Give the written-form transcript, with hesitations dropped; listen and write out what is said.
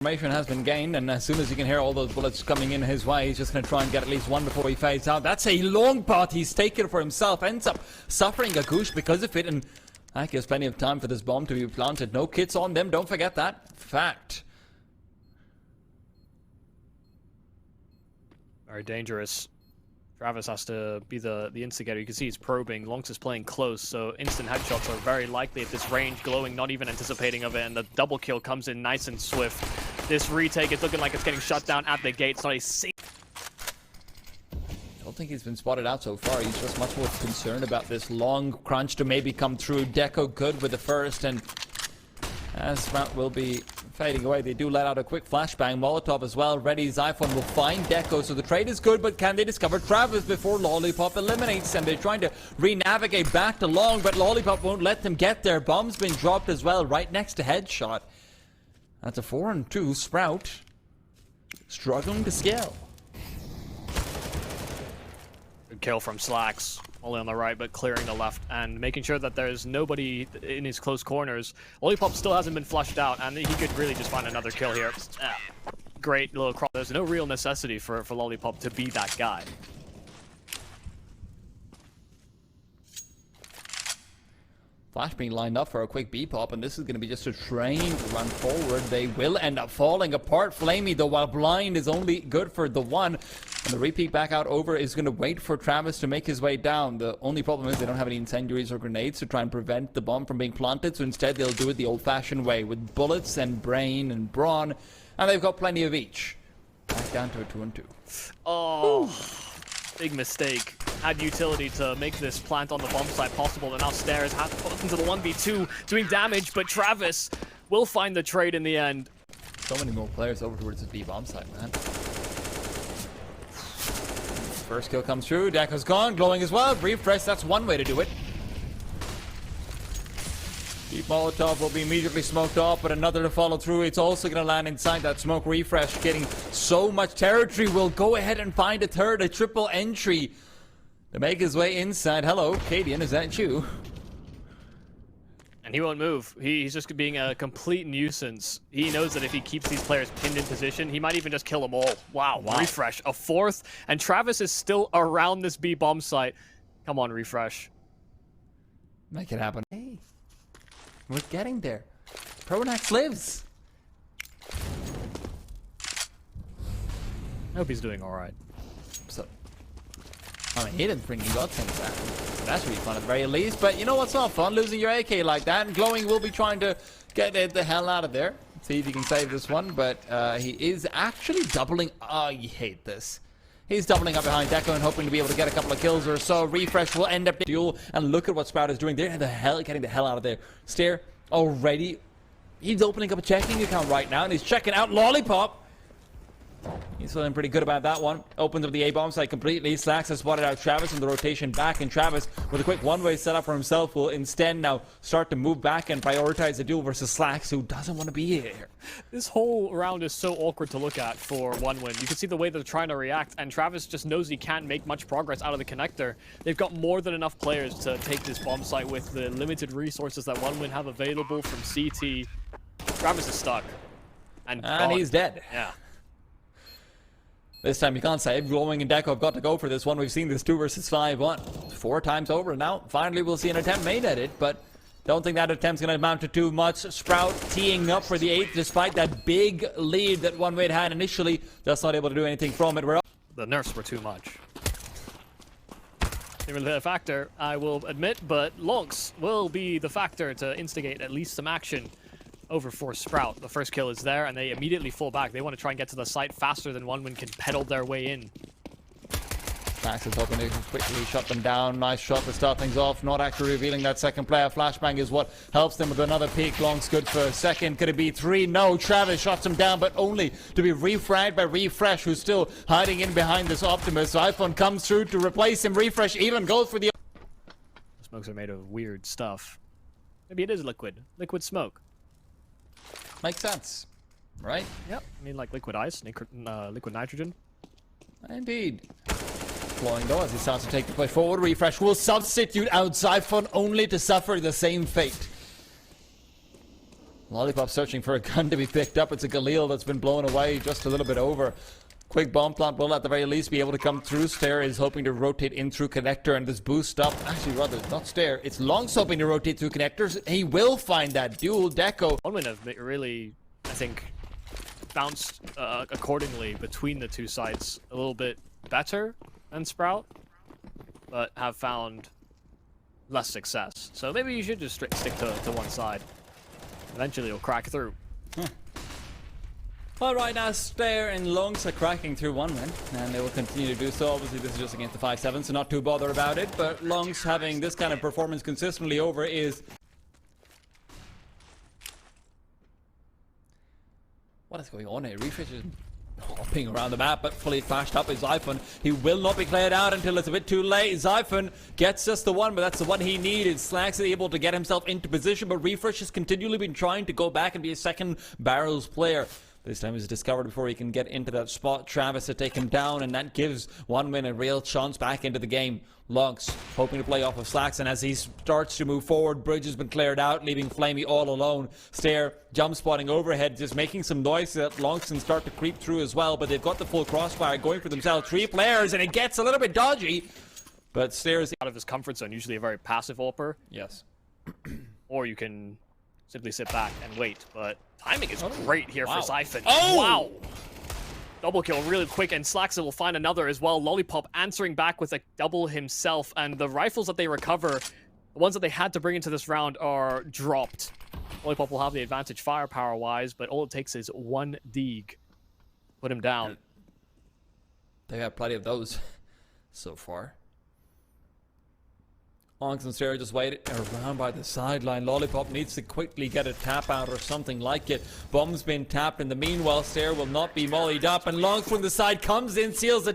Information has been gained, and as soon as he can hear all those bullets coming in his way, he's just going to try and get at least one before he fades out. That's a long pot he's taken for himself. Ends up suffering a goosh because of it, and that gives plenty of time for this bomb to be planted. No kits on them, don't forget that. Fact. Very dangerous. Travis has to be the instigator. You can see he's probing. LAUNX is playing close, so instant headshots are very likely at this range. Glowing, not even anticipating of it, and the double kill comes in nice and swift. This retake is looking like it's getting shut down at the gate. It's not a single... I don't think he's been spotted out so far. He's just much more concerned about this long crunch to maybe come through. Deco good with the first, and as Sprout will be fading away, they do let out a quick flashbang. Molotov as well, ready. Zyphon will find Deco, so the trade is good, but can they discover Travis before Lollipop eliminates them? They're trying to re-navigate back to Long, but Lollipop won't let them get there. Bomb's been dropped as well, right next to Headshot. That's a 4-2. Sprout struggling to scale. Good kill from Slacks. Only on the right, but clearing the left and making sure that there's nobody in his close corners. Lollipop still hasn't been flushed out, and he could really just find another kill here. Great little cross. There's no real necessity for Lollipop to be that guy. Flash being lined up for a quick B-pop, and this is going to be just a train to run forward. They will end up falling apart. Flamey, though, while blind, is only good for the one. And the repeat back out over is going to wait for Travis to make his way down. The only problem is they don't have any incendiaries or grenades to try and prevent the bomb from being planted, so instead they'll do it the old-fashioned way with bullets and brain and brawn, and they've got plenty of each. Back down to a 2-2. Oh, big mistake. Had utility to make this plant on the bomb site possible, and now Stairs has to put into the 1v2, doing damage, but Travis will find the trade in the end. So many more players over towards the B bomb site, man. First kill comes through, Deco's gone, glowing as well. Refresh, that's one way to do it. Deep Molotov will be immediately smoked off, but another to follow through. It's also going to land inside that smoke. Refresh getting so much territory. Will go ahead and find a third, a triple entry to make his way inside. Hello, Cadian, is that you? And he won't move. He's just being a complete nuisance. He knows that if he keeps these players pinned in position, he might even just kill them all. Wow. Refresh, a fourth, and Travis is still around this B bomb site. Come on, Refresh. Make it happen. Hey, we're getting there. Pronax lives. I hope he's doing all right. So, I mean, he didn't bring he got things back. That's really fun at the very least, but you know what's not fun? Losing your AK like that, and Glowing will be trying to get the hell out of there. See if he can save this one, but he is actually doubling. Oh, I hate this. He's doubling up behind Deco and hoping to be able to get a couple of kills or so. Refresh will end up duel, and look at what Sprout is doing. They're getting the hell out of there. Stair already. He's opening up a checking account right now, and he's checking out Lollipop. He's feeling pretty good about that one. Opens up the A-bomb site completely. Slacks has spotted out Travis in the rotation back, and Travis, with a quick one-way setup for himself, will instead now start to move back and prioritize the duel versus Slacks, who doesn't want to be here. This whole round is so awkward to look at for OneWin. You can see the way they're trying to react, and Travis just knows he can't make much progress out of the connector. They've got more than enough players to take this bomb site with the limited resources that OneWin have available from CT. Travis is stuck. And he's dead. Yeah. This time you can't save. Glowing and Deco have got to go for this one. We've seen this 2 versus 5-1 4 times over now. Finally, we'll see an attempt made at it, but don't think that attempt's going to amount to too much. Sprout teeing up for the 8th, despite that big lead that OneWin had initially. Just not able to do anything from it. The nerfs were too much. They were the factor, I will admit, but LAUNX will be the factor to instigate at least some action over for Sprout. The first kill is there, and they immediately fall back. They want to try and get to the site faster than OneWin can pedal their way in. Max is hoping to quickly shut them down. Nice shot to start things off. Not actually revealing that second player. Flashbang is what helps them with another peak. LAUNX good for a second. Could it be 3? No. Travis shuts him down, but only to be refragged by Refresh, who's still hiding in behind this Optimus. So iPhone comes through to replace him. Refresh even goes for the... Smokes are made of weird stuff. Maybe it is liquid. Liquid smoke. Makes sense, right? Yep. I mean, like liquid ice, liquid nitrogen. Indeed. Flowing though as he starts to take the push forward. Refresh will substitute out Zyphon only to suffer the same fate. Lollipop searching for a gun to be picked up. It's a Galil that's been blown away just a little bit over. Quick bomb plant will at the very least be able to come through. Stair is hoping to rotate in through connector and this boost up. Actually, rather, not Stair. It's LAUNX hoping to rotate through connectors. He will find that dual deco. OneWin have really, I think, bounced accordingly between the two sides a little bit better than Sprout, but have found less success. So maybe you should just stick to one side. Eventually it'll crack through. Well, right now, Stair and LAUNX are cracking through OneWin, and they will continue to do so. Obviously, this is just against the 5-7, so not too bothered about it. But LAUNX having this kind of performance consistently over is... What is going on here? Refresh is hopping around the map, but fully flashed up is Zyphon. He will not be cleared out until it's a bit too late. Zyphon gets just the one, but that's the one he needed. Slacks is able to get himself into position, but Refresh has continually been trying to go back and be a second barrels player. This time he's discovered before he can get into that spot. Travis to take him down, and that gives OneWin a real chance back into the game. LAUNX hoping to play off of Slacks, and as he starts to move forward, Bridge has been cleared out, leaving Flamey all alone. Stair jump spotting overhead, just making some noise so that LAUNX can start to creep through as well, but they've got the full crossfire going for themselves. 3 players, and it gets a little bit dodgy, but Stair is Out of his comfort zone, usually a very passive AWPer. Yes. Or you can simply sit back and wait, but timing is great here for Zyphon. Oh! Wow! Double kill really quick, and Slaxer will find another as well. Lollipop answering back with a double himself, and the rifles that they recover, the ones that they had to bring into this round, are dropped. Lollipop will have the advantage firepower-wise, but all it takes is one Deeg. Put him down. They have plenty of those so far. LAUNX and Stair just waiting around by the sideline. Lollipop needs to quickly get a tap out or something like it. Bomb's been tapped in the meanwhile. Stair will not be mollied up, and LAUNX from the side comes in, seals the